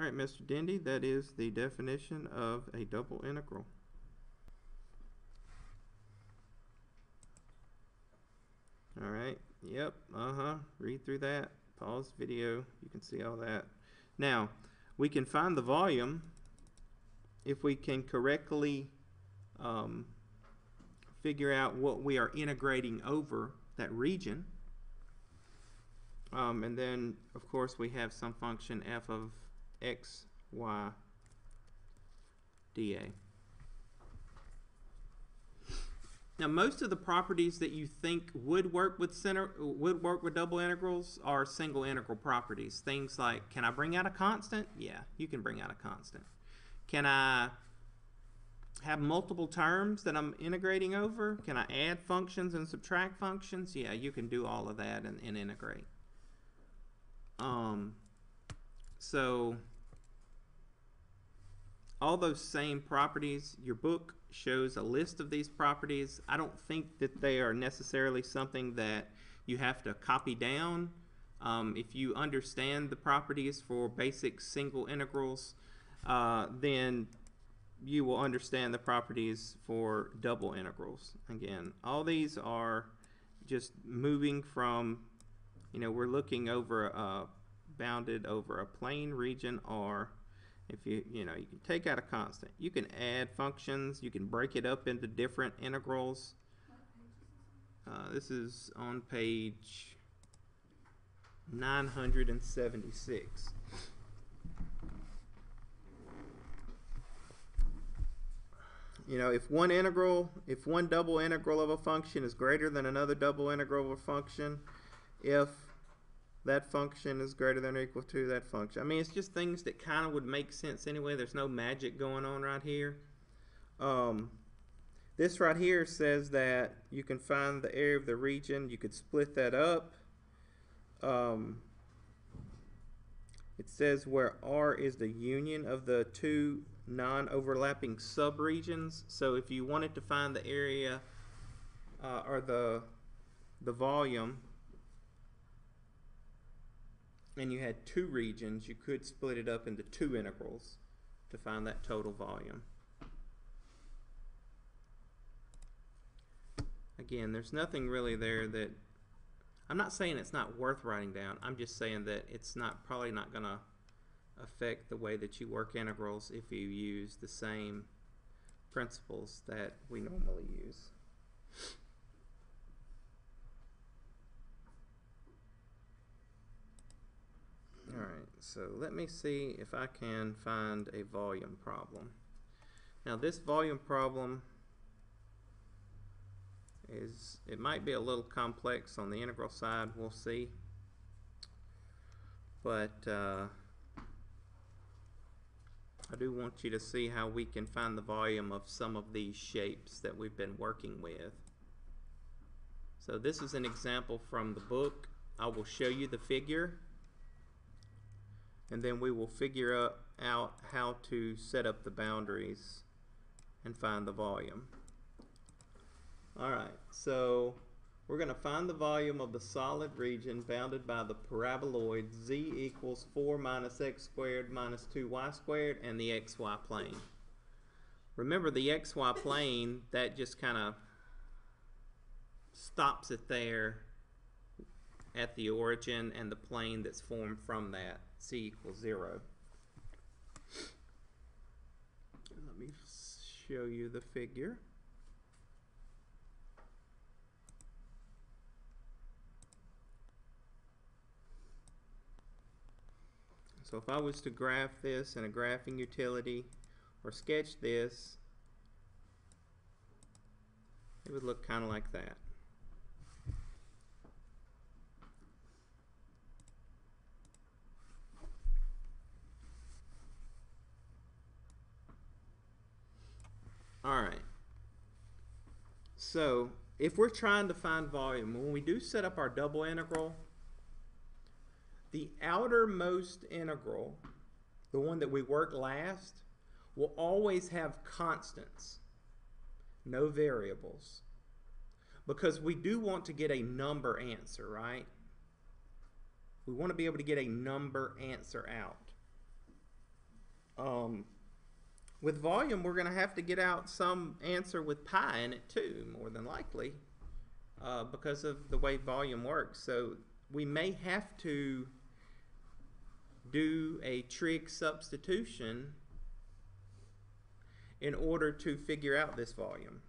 All right, Mr. Dendy, that is the definition of a double integral. All right, yep, read through that, pause video, you can see all that. Now, we can find the volume if we can correctly figure out what we are integrating over that region. And then, of course, we have some function f of x, y, dA. Now, most of the properties that you think would work with double integrals are single integral properties. Things like, can I bring out a constant? Yeah, you can bring out a constant. Can I have multiple terms that I'm integrating over? Can I add functions and subtract functions? Yeah, you can do all of that and integrate. So all those same properties, your book shows a list of these properties. I don't think that they are necessarily something that you have to copy down. If you understand the properties for basic single integrals, then you will understand the properties for double integrals. Again, all these are just moving from, we're looking over bounded over a plane region R. If you can take out a constant, you can add functions, you can break it up into different integrals. This is on page 976. If one double integral of a function is greater than another double integral of a function, if that function is greater than or equal to that function. I mean, it's just things that kind of would make sense anyway. There's no magic going on right here. This right here says that you can find the area of the region. You could split that up. It says where R is the union of the two non-overlapping subregions. So if you wanted to find the area or the volume, and you had two regions, you could split it up into two integrals to find that total volume. Again, there's nothing really there that, I'm not saying it's not worth writing down, I'm just saying that it's probably not going to affect the way that you work integrals if you use the same principles that we normally use. Alright, so let me see if I can find a volume problem. Now this volume problem it might be a little complex on the integral side, we'll see. But I do want you to see how we can find the volume of some of these shapes that we've been working with. So this is an example from the book. I will show you the figure, and then we will figure out how to set up the boundaries and find the volume. Alright, so we're going to find the volume of the solid region bounded by the paraboloid z equals 4 minus x squared minus 2y squared and the xy plane. Remember, the xy plane, that just kind of stops it there at the origin, and the plane that's formed from that, c equals 0. Let me show you the figure. So if I was to graph this in a graphing utility or sketch this, it would look kind of like that. Alright, so if we're trying to find volume, when we do set up our double integral, the outermost integral, the one that we work last, will always have constants, no variables, because we do want to get a number answer, right? We want to be able to get a number answer out. With volume, we're going to have to get out some answer with pi in it too, more than likely, because of the way volume works. So we may have to do a trig substitution in order to figure out this volume.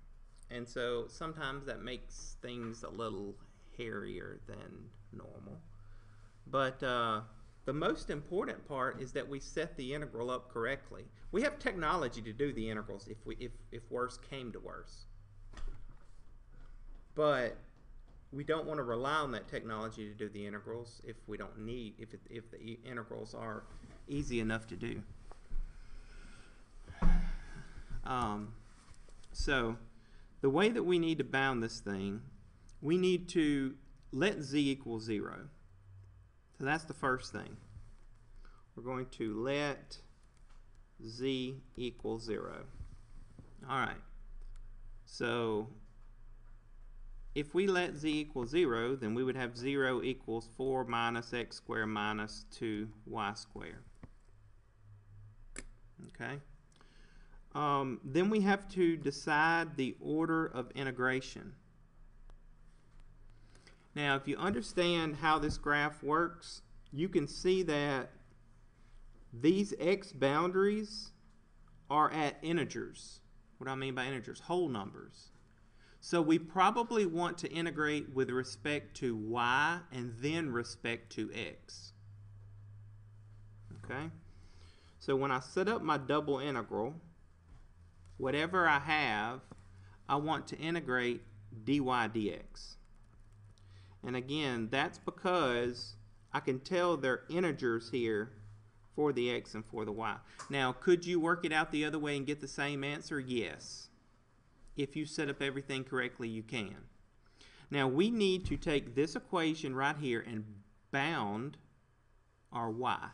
And so sometimes that makes things a little hairier than normal. But the most important part is that we set the integral up correctly. We have technology to do the integrals if worse came to worse. But we don't want to rely on that technology to do the integrals if we don't need, if the integrals are easy enough to do. So the way that we need to bound this thing, we need to let z equal 0. So that's the first thing. We're going to let z equal 0. All right. So if we let z equal 0, then we would have 0 equals 4 minus x squared minus 2y squared. Okay. Then we have to decide the order of integration. Now, if you understand how this graph works, you can see that these x boundaries are at integers. What do I mean by integers? Whole numbers. So we probably want to integrate with respect to y and then respect to x. Okay? So when I set up my double integral, whatever I have, I want to integrate dy dx. And again, that's because I can tell they're integers here for the x and for the y. Now, could you work it out the other way and get the same answer? Yes. If you set up everything correctly, you can. Now, we need to take this equation right here and bound our y.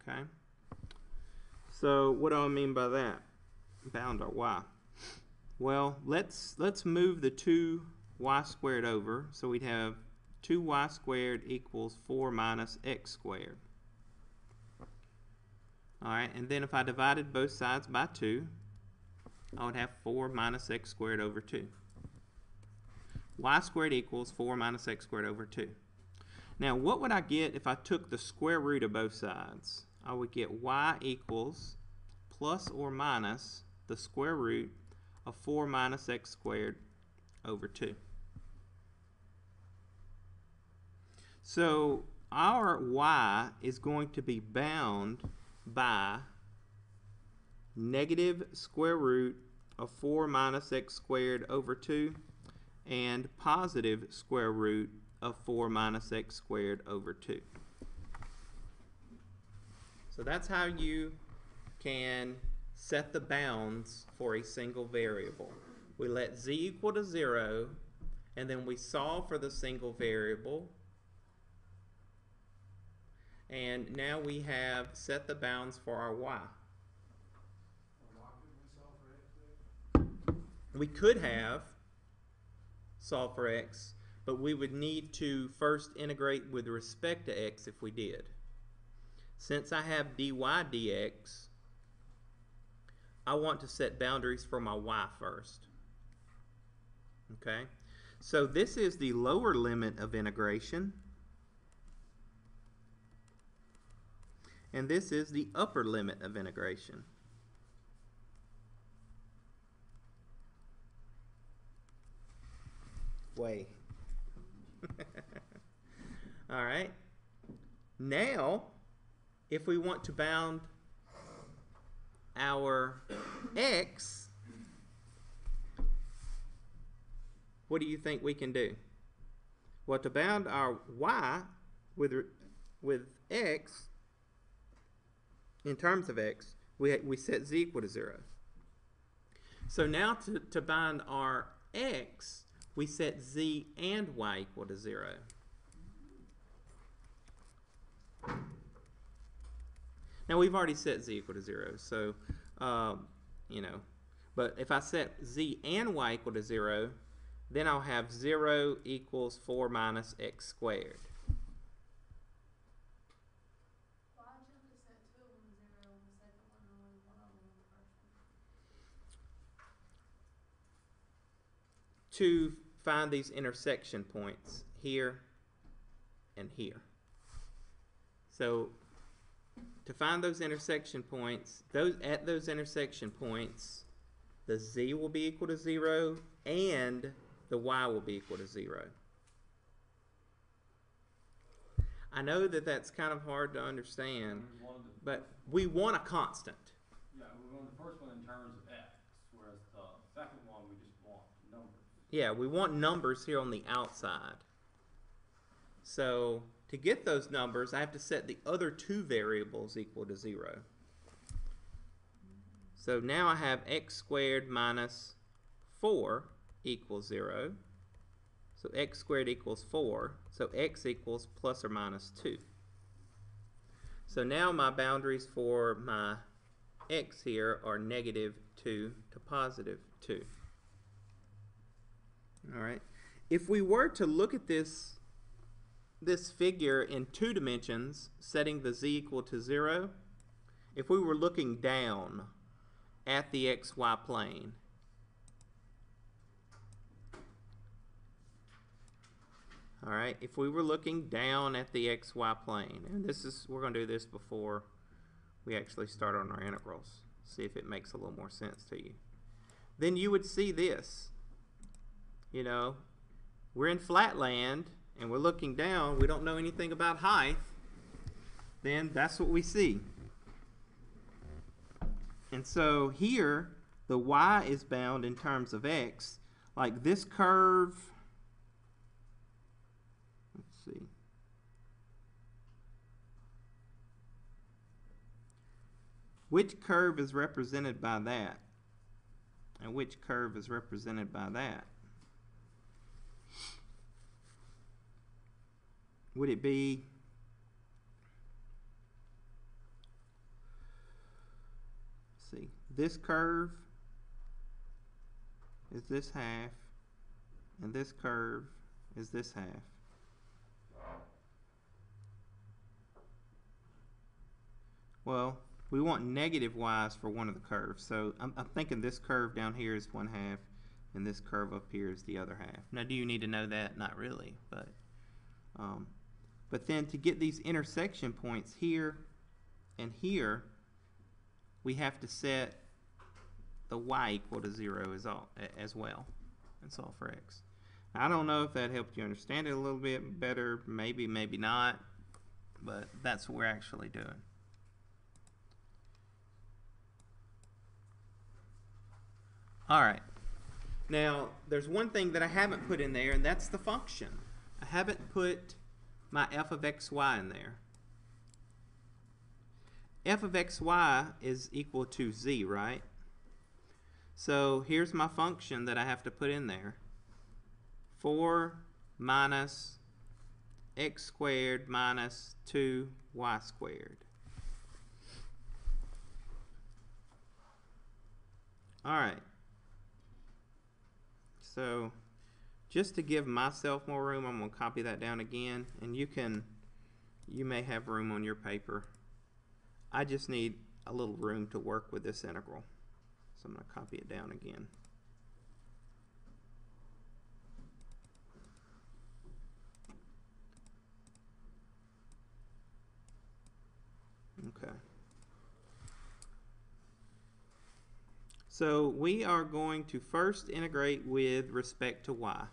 Okay. So what do I mean by that? Bound our y. Well, let's move the 2y squared over. So we'd have 2y squared equals 4 minus x squared. All right, and then if I divided both sides by 2, I would have 4 minus x squared over 2. Y squared equals 4 minus x squared over 2. Now, what would I get if I took the square root of both sides? I would get y equals plus or minus the square root of 4 minus x squared over 2. So our y is going to be bound by negative square root of 4 minus x squared over 2 and positive square root of 4 minus x squared over 2. So that's how you can set the bounds for a single variable. We let z equal to 0, and then we solve for the single variable. And now we have set the bounds for our y. We could have solved for x, but we would need to first integrate with respect to x if we did. Since I have dy dx, I want to set boundaries for my y first. Okay? So this is the lower limit of integration. And this is the upper limit of integration. Way. All right. Now, if we want to bound our x, what do you think we can do? Well, to bound our y with x, in terms of x, we set z equal to 0. So now to bind our x, we set z and y equal to 0. Now we've already set z equal to 0, so you know, but if I set z and y equal to 0, then I'll have 0 equals 4 minus x squared. to find these intersection points here and here. So to find those intersection points, at those intersection points, the z will be equal to 0 and the y will be equal to 0. I know that that's kind of hard to understand, but we want a constant. Yeah, we want the first one in terms of x, whereas the second one we just want numbers. Yeah, we want numbers here on the outside. So to get those numbers, I have to set the other two variables equal to 0. So now I have x squared minus 4 equals 0. So x squared equals 4. So x equals plus or minus 2. So now my boundaries for my x here are -2 to +2. All right. If we were to look at this figure in 2 dimensions, setting the z equal to 0, if we were looking down at the xy plane, all right, if we were looking down at the xy plane, and we're going to do this before we actually start on our integrals, see if it makes a little more sense to you, then you would see this. You know, we're in flatland and we're looking down, we don't know anything about height, then that's what we see. And so here, the y is bound in terms of x, like this curve. Let's see. Which curve is represented by that? And which curve is represented by that? Would it be this curve is this half, and this curve is this half? Well, we want negative y's for one of the curves, so I'm thinking this curve down here is 1/2, and this curve up here is the other half. Now, do you need to know that? Not really, but then to get these intersection points here and here, we have to set the y equal to 0 as well. That's all for x. Now, I don't know if that helped you understand it a little bit better. Maybe, maybe not. But that's what we're actually doing. All right. Now, there's one thing that I haven't put in there, and that's the function. I haven't put my f of xy in there. F of xy is equal to z, right? So here's my function that I have to put in there. 4 minus x squared minus 2y squared. All right. So just to give myself more room, I'm going to copy that down again, and you may have room on your paper. I just need a little room to work with this integral. So I'm going to copy it down again. Okay. So we are going to first integrate with respect to y.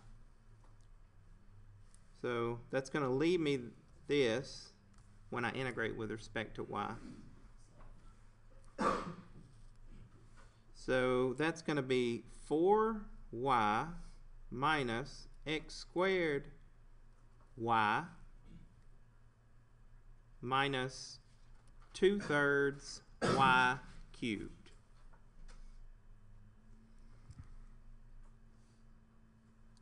So that's going to leave me this when I integrate with respect to y. So that's going to be 4y minus x squared y minus 2/3 y cubed.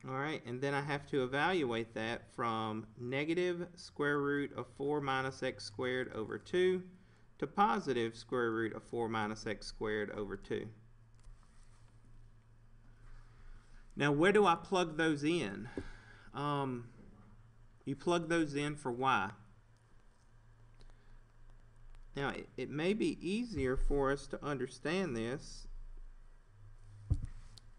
All right, and then I have to evaluate that from negative square root of 4 minus x squared over 2 to positive square root of 4 minus x squared over 2. Now, where do I plug those in? You plug those in for y. Now, it may be easier for us to understand this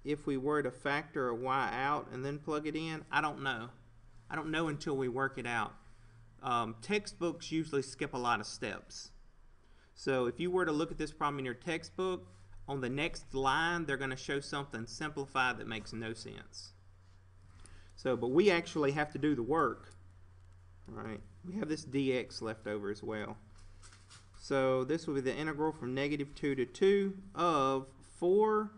if we were to factor a y out and then plug it in? I don't know. I don't know until we work it out. Textbooks usually skip a lot of steps. So if you were to look at this problem in your textbook, on the next line they're going to show something simplified that makes no sense. So, but we actually have to do the work. All right, we have this dx left over as well. So this will be the integral from -2 to 2 of 4.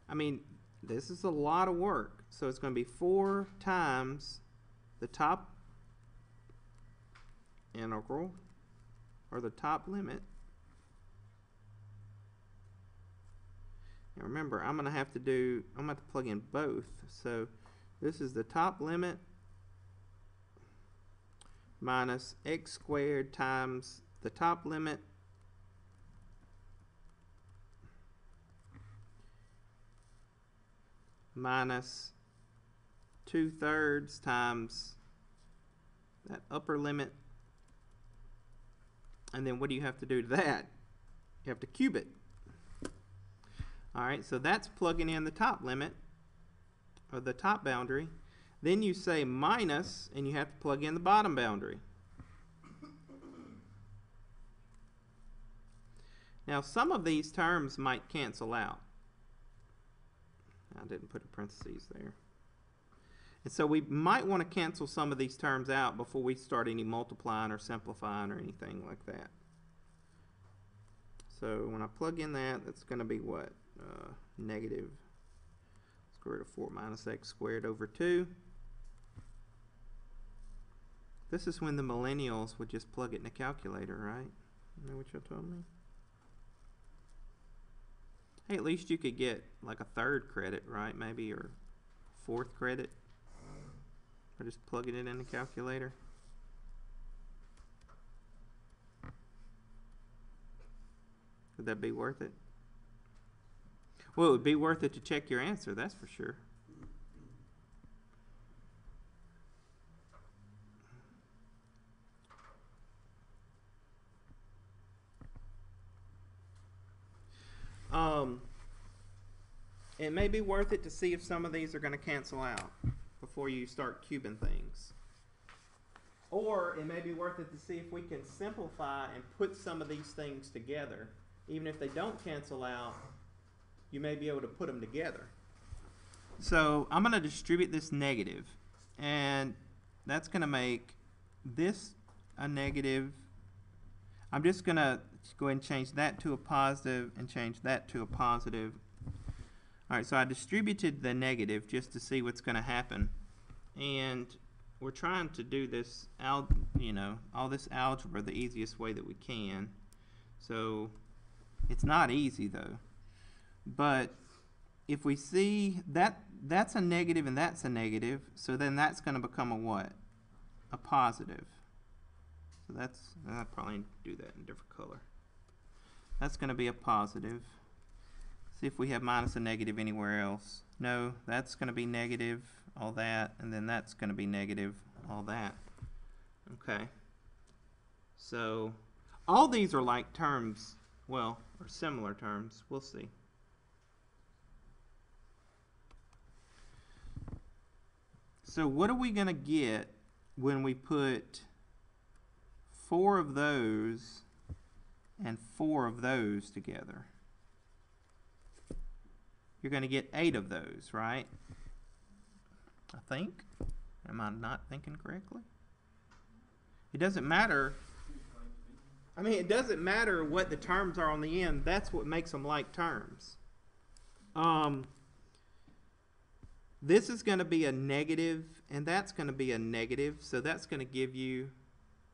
I mean, this is a lot of work. So it's going to be 4 times the top integral, or the top limit. Now remember, I'm going to have to plug in both. So this is the top limit minus x squared times the top limit minus 2/3 times that upper limit. And then what do you have to do to that? You have to cube it. Alright, so that's plugging in the top limit, or the top boundary. Then you say minus, and you have to plug in the bottom boundary. Now some of these terms might cancel out. I didn't put a parentheses there. And so we might want to cancel some of these terms out before we start any multiplying or simplifying or anything like that. So when I plug in that, that's going to be what? Negative square root of 4 minus x squared over 2. This is when the millennials would just plug it in a calculator, right? You know what you told me? Hey, at least you could get like a 3rd credit, right? Maybe, or 4th credit. Or just plugging it in the calculator. Would that be worth it? Well, it would be worth it to check your answer, that's for sure. It may be worth it to see if some of these are going to cancel out before you start cubing things. Or it may be worth it to see if we can simplify and put some of these things together. Even if they don't cancel out, you may be able to put them together. So I'm going to distribute this negative, and that's going to make this a negative. I'm just going to go ahead and change that to a positive and change that to a positive. Alright, so I distributed the negative just to see what's going to happen. And we're trying to do this, all this algebra the easiest way that we can. So it's not easy though. But if we see that that's a negative and that's a negative, so then that's going to become a what? A positive. So I'll probably do that in a different color. That's going to be a positive. See if we have minus a negative anywhere else. No, that's going to be negative, all that, and then that's going to be negative, all that. Okay. So all these are like terms, well, or similar terms. We'll see. So what are we going to get when we put 4 of those and 4 of those together? You're going to get 8 of those, right? I think. Am I not thinking correctly? It doesn't matter. I mean, it doesn't matter what the terms are on the end. That's what makes them like terms. This is going to be a negative, and that's going to be a negative. So that's going to give you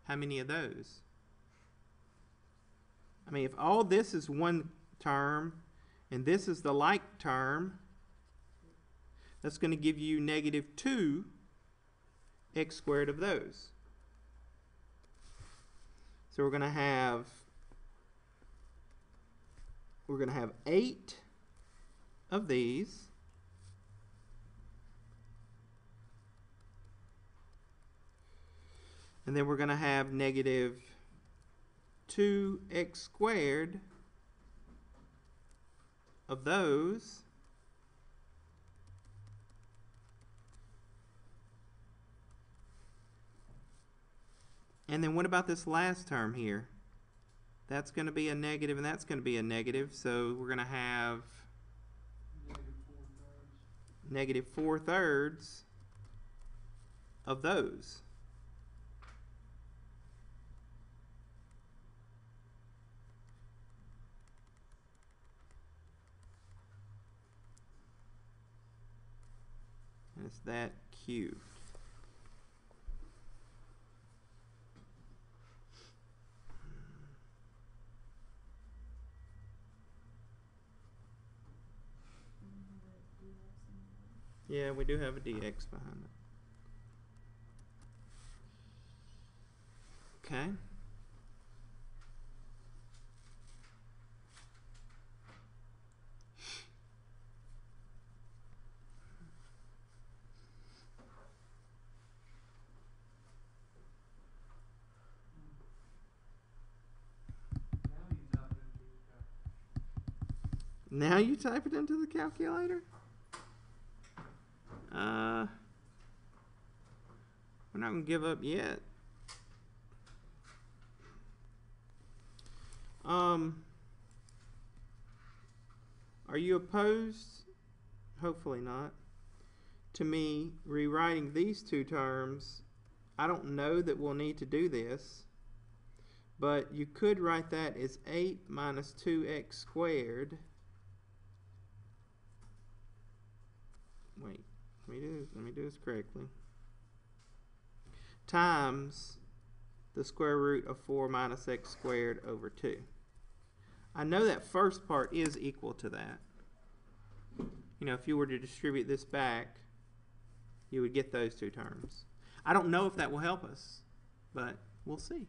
how many of those? I mean, if all this is one term, and this is the like term, that's going to give you -2 x squared of those. So we're going to have 8 of these. And then we're going to have -2x squared of those. And then what about this last term here? That's going to be a negative, and that's going to be a negative. So we're going to have negative 4/3 of those. And it's that cubed. Yeah, we do have a dx behind it. Okay. Now you type it into the calculator? We're not going to give up yet. Are you opposed? Hopefully not. To me, rewriting these two terms, I don't know that we'll need to do this, but you could write that as 8 minus 2x squared. Wait, let me do this correctly. Times the square root of 4 minus x squared over 2. I know that first part is equal to that. You know, if you were to distribute this back, you would get those two terms. I don't know if that will help us, but we'll see.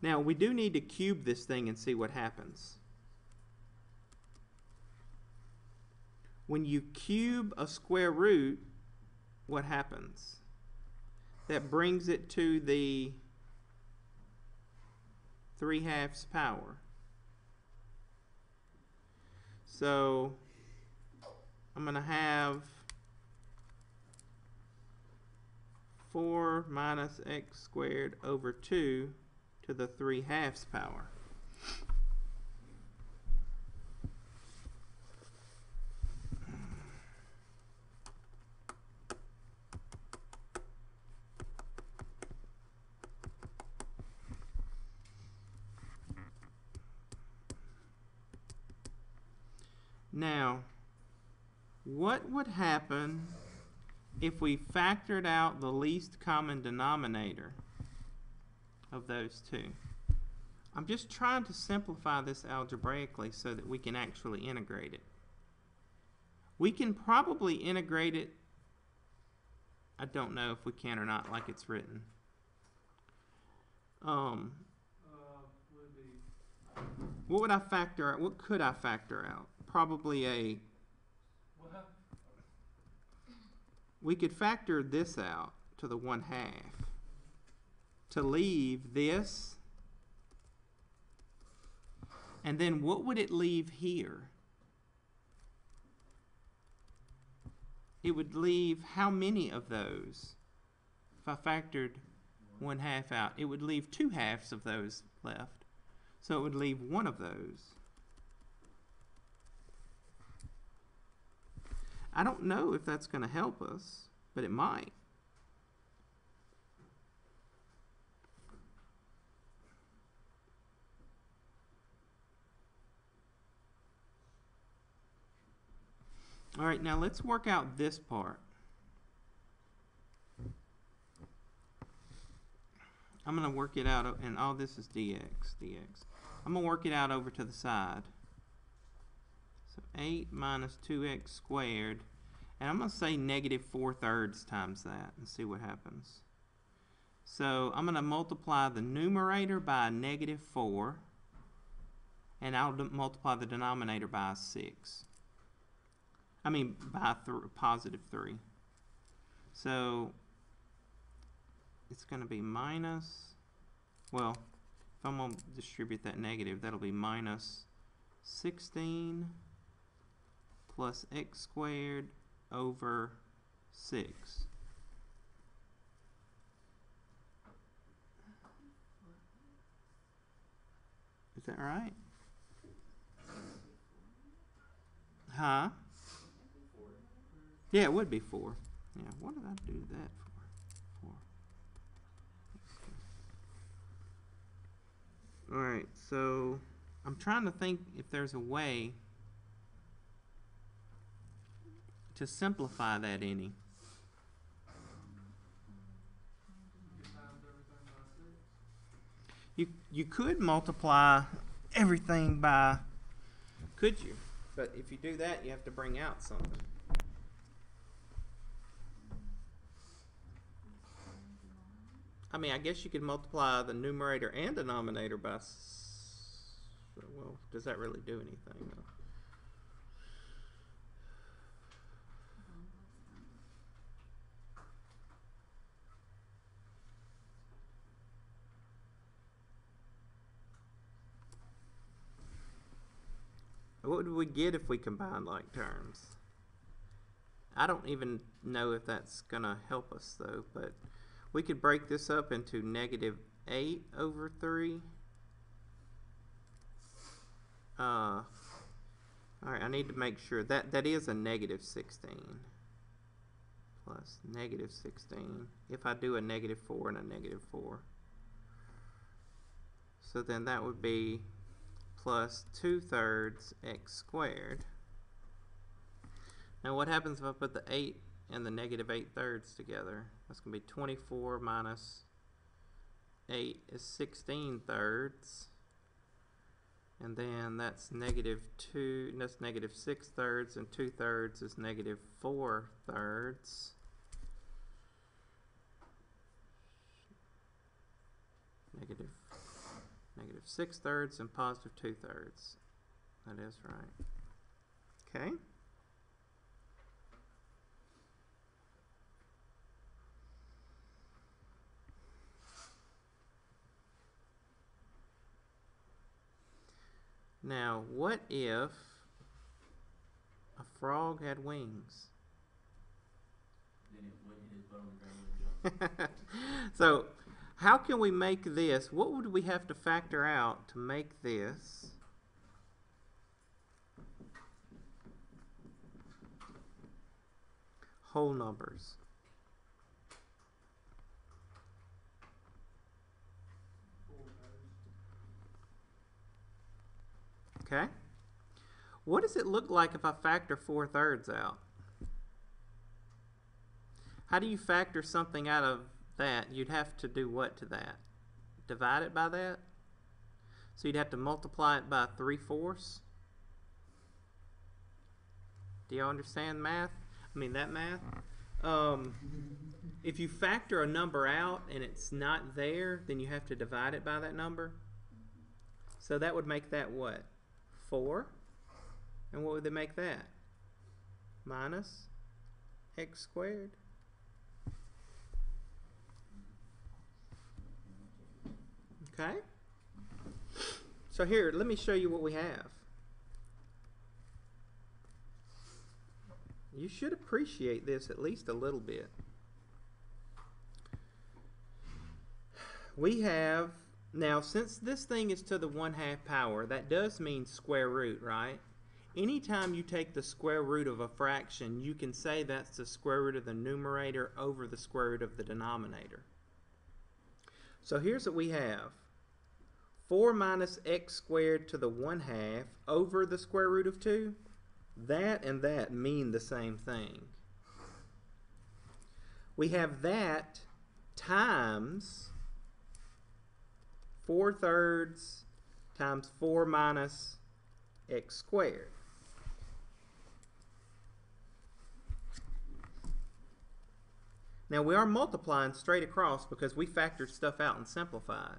Now, we do need to cube this thing and see what happens. When you cube a square root, what happens? That brings it to the 3/2 power. So I'm going to have 4 minus x squared over 2 to the 3/2 power. Now, what would happen if we factored out the least common denominator of those two? I'm just trying to simplify this algebraically so that we can actually integrate it. We can probably integrate it. I don't know if we can or not, like it's written. What would I factor out? What could I factor out? Probably we could factor this out to the 1/2 to leave this, and then what would it leave here? It would leave how many of those? If I factored 1/2 out, it would leave 2/2 of those left. So it would leave one of those. I don't know if that's going to help us, but it might. All right, now let's work out this part. I'm going to work it out, and all this is dx. I'm going to work it out over to the side. So 8 minus 2x squared, and I'm going to say negative 4/3 times that and see what happens. So I'm going to multiply the numerator by negative 4, and I'll multiply the denominator by 6. I mean by positive 3. So it's going to be minus, well, if I'm going to distribute that negative, that'll be minus 16 plus x squared over 6. that right? Huh? Yeah, it would be 4. Yeah, what did I do that for? 4. Alright, so I'm trying to think if there's a way to simplify that any. You could multiply everything by, could you? But if you do that, you have to bring out something. I mean, I guess you could multiply the numerator and denominator by, well, does that really do anything though? What would we get if we combine like terms? I don't even know if that's gonna help us though, but we could break this up into -8 over 3. Alright, I need to make sure that is a -16 plus -16 if I do a -4 and a -4. So then that would be plus 2/3 x squared. Now what happens if I put the 8 and the -8/3 together? That's going to be 24 minus 8 is 16/3. And then that's -2, that's -6/3, and 2/3 is -4/3. -6/3 and +2/3. That is right. Okay. Now, what if a frog had wings? Then it wouldn't hit his butt on the ground and jump. So, how can we make this? What would we have to factor out to make this? Whole numbers. Okay. What does it look like if I factor 4/3 out? How do you factor something out of that? You'd have to do what to that? Divide it by that? So you'd have to multiply it by 3/4. Do y'all understand math? I mean that math? If you factor a number out and it's not there, then you have to divide it by that number. So that would make that what? 4. And what would they make that? Minus x squared. Okay? So here, let me show you what we have. You should appreciate this at least a little bit. We have, now since this thing is to the 1/2 power, that does mean square root, right? Anytime you take the square root of a fraction, you can say that's the square root of the numerator over the square root of the denominator. So here's what we have. 4 minus x squared to the 1/2 over the square root of 2. That and that mean the same thing. We have that times 4/3 times 4 minus x squared. Now we are multiplying straight across because we factored stuff out and simplified.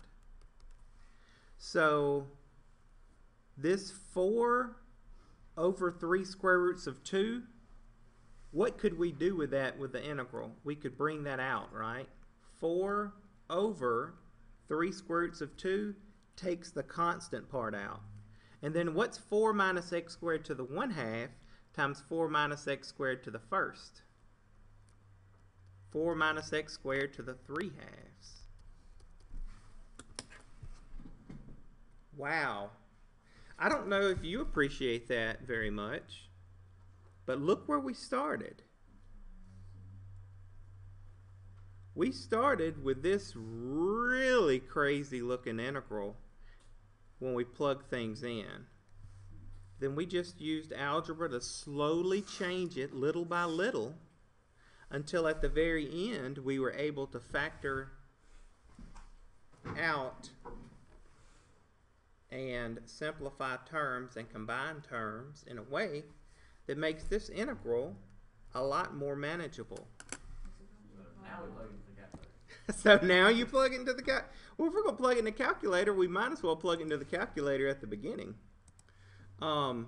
So this 4 over 3 square roots of 2, what could we do with that with the integral? We could bring that out, right? 4 over 3 square roots of 2 takes the constant part out. And then what's 4 minus x squared to the 1/2 times 4 minus x squared to the first? 4 minus x squared to the 3/2. Wow. I don't know if you appreciate that very much, but look where we started. We started with this really crazy looking integral when we plug things in. Then we just used algebra to slowly change it little by little until at the very end we were able to factor out and simplify terms and combine terms in a way that makes this integral a lot more manageable. Now we plug into the calculator. So now you plug into the calculator. Well, if we're going to plug in the calculator, we might as well plug into the calculator at the beginning. I'm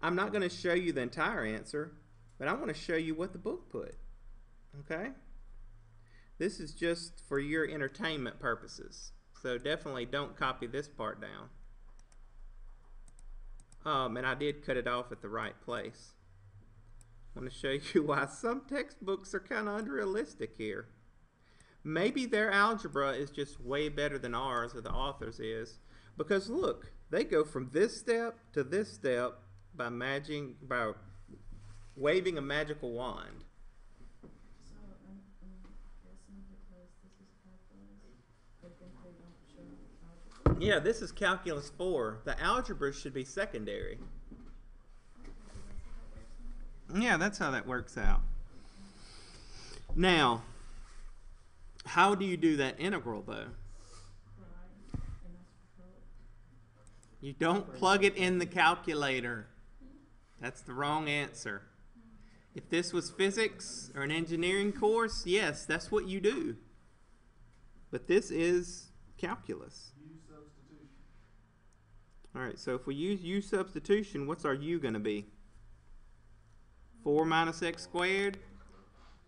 not going to show you the entire answer, but I want to show you what the book put. Okay? This is just for your entertainment purposes. So definitely don't copy this part down. And I did cut it off at the right place. I want to show you why some textbooks are kind of unrealistic here. Maybe their algebra is just way better than ours, or the author's is. Because look, they go from this step to this step by waving a magical wand. So I'm guessing because this is calculus, they think they don't show algebra. Yeah, this is calculus 4. The algebra should be secondary. Yeah, that's how that works out. Now, how do you do that integral, though? You don't plug it in the calculator. That's the wrong answer. If this was physics or an engineering course, yes, that's what you do. But this is calculus. U-Substitution. All right, so if we use U-Substitution, what's our U going to be? 4 minus x squared?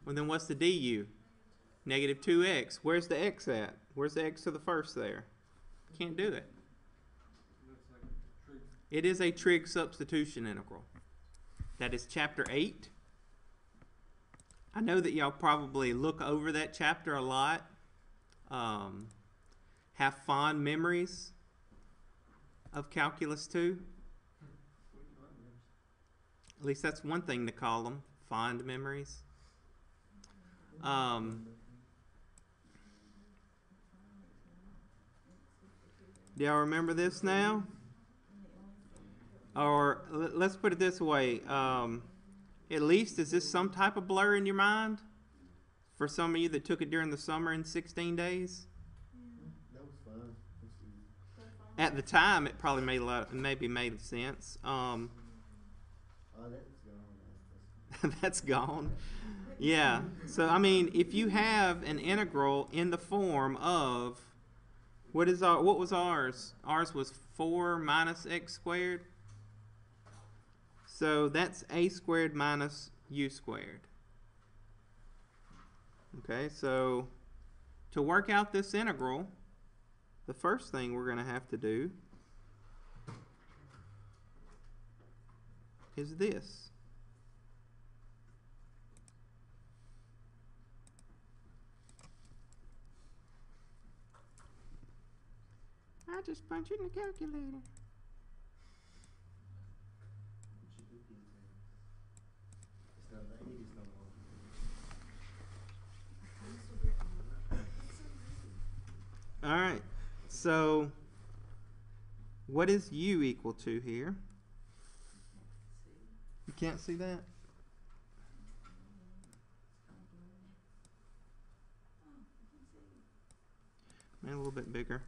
Well, then what's the du? Negative 2x. Where's the x at? Where's the x to the first there? Can't do it. Looks like a trig. It is a trig substitution integral. That is chapter 8. I know that y'all probably look over that chapter a lot. Have fond memories of calculus 2. At least that's one thing to call them, fond memories. Do y'all remember this now? Or let's put it this way. At least, is this some type of blur in your mind? For some of you that took it during the summer in 16 days? That was fun. At the time, it probably maybe made sense. Oh, that's gone. That's gone. Yeah. So, I mean, if you have an integral in the form of, what was ours? Ours was 4 minus x squared. So that's a squared minus u squared. Okay, so to work out this integral, the first thing we're going to have to do is this. I just punch it in the calculator. It's not the 80s no more. All right, so what is u equal to here? You can't see that? Maybe a little bit bigger.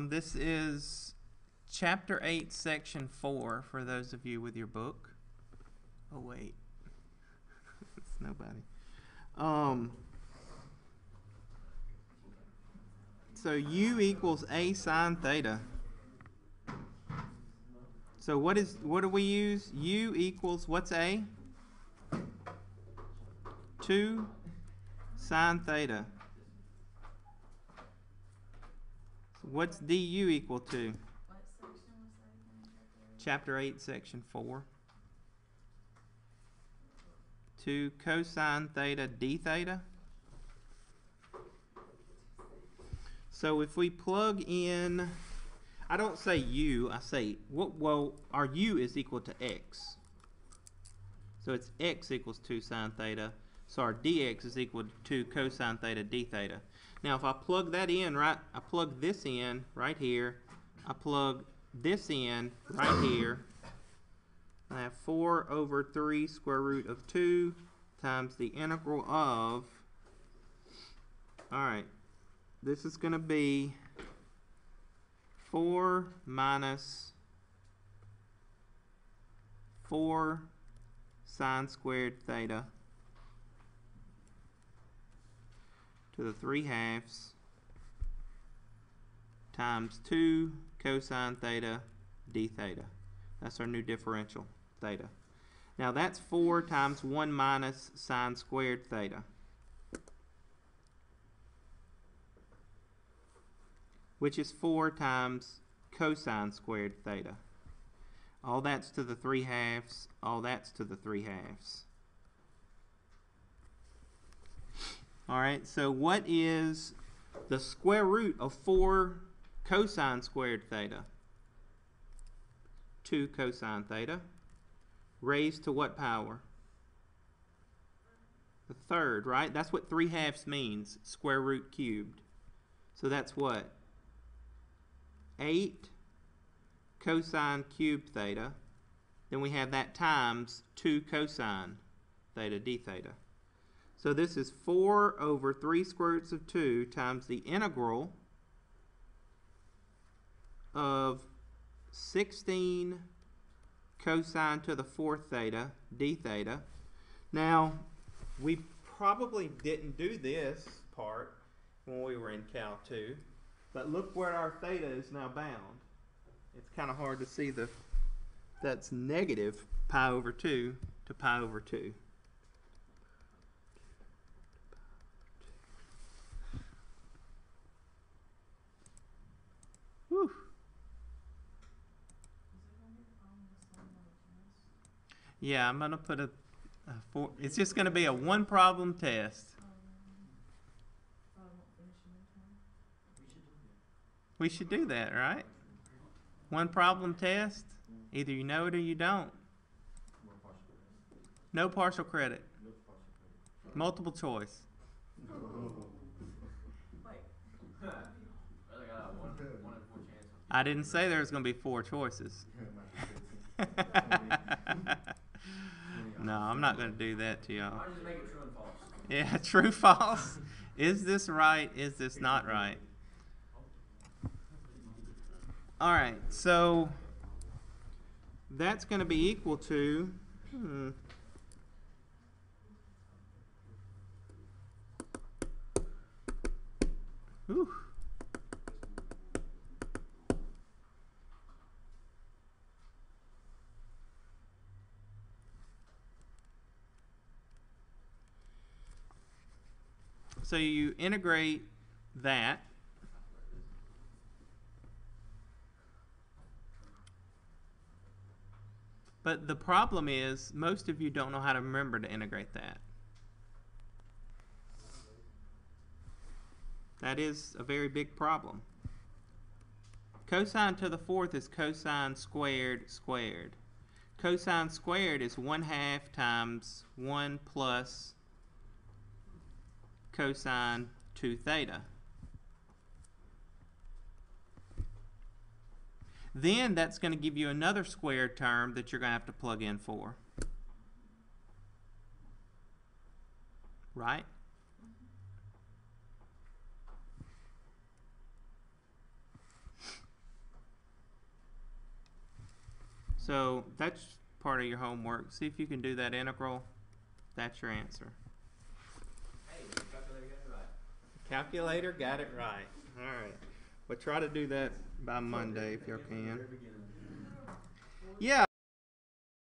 This is chapter 8, section 4, for those of you with your book. Oh, wait. It's nobody. So u equals a sine theta. So what do we use? U equals, what's a? 2 sine theta. So what's du equal to? What section was that again? Chapter 8, section 4. 2 cosine theta d theta. So if we plug in, I don't say u, I say, well, our u is equal to x. So it's x equals 2 sine theta. So our dx is equal to 2 cosine theta d theta. Now if I plug that in, right, I plug this in right here. I plug this in right here. I have 4 over 3 square root of 2 times the integral of, alright, this is going to be 4 minus 4 sine squared theta to the 3/2 times 2 cosine theta d theta. That's our new differential, theta. Now that's 4 times 1 minus sine squared theta, which is 4 times cosine squared theta. All that's to the 3/2, all that's to the 3/2. Alright, so what is the square root of 4 cosine squared theta? 2 cosine theta raised to what power? The third, right? That's what 3/2 means, square root cubed. So that's what? 8 cosine cubed theta. Then we have that times 2 cosine theta d theta. So this is 4 over 3 square roots of 2 times the integral of 16 cosine to the 4th theta d theta. Now, we probably didn't do this part when we were in Cal 2, but look where our theta is now bound. It's kind of hard to see that's negative pi over 2 to pi over 2. Whew. Yeah, I'm going to put it's just going to be a one problem test. We should do that, right? One problem test. Either you know it or you don't. No partial credit. Multiple choice. I didn't say there was going to be 4 choices. No, I'm not going to do that to y'all. Why just make it true and false? Yeah, true, false. Is this right? Is this not right? All right, so that's going to be equal to, Whew. So you integrate that. But the problem is, most of you don't know how to remember to integrate that. That is a very big problem. Cosine to the 4th is cosine squared squared. Cosine squared is 1/2 times 1 plus cosine 2 theta. Then that's going to give you another squared term that you're going to have to plug in for. Right? So that's part of your homework. See if you can do that integral. That's your answer. Hey, the calculator got it right. Calculator got it right. All right. Well, try to do that by Monday if you can. Yeah.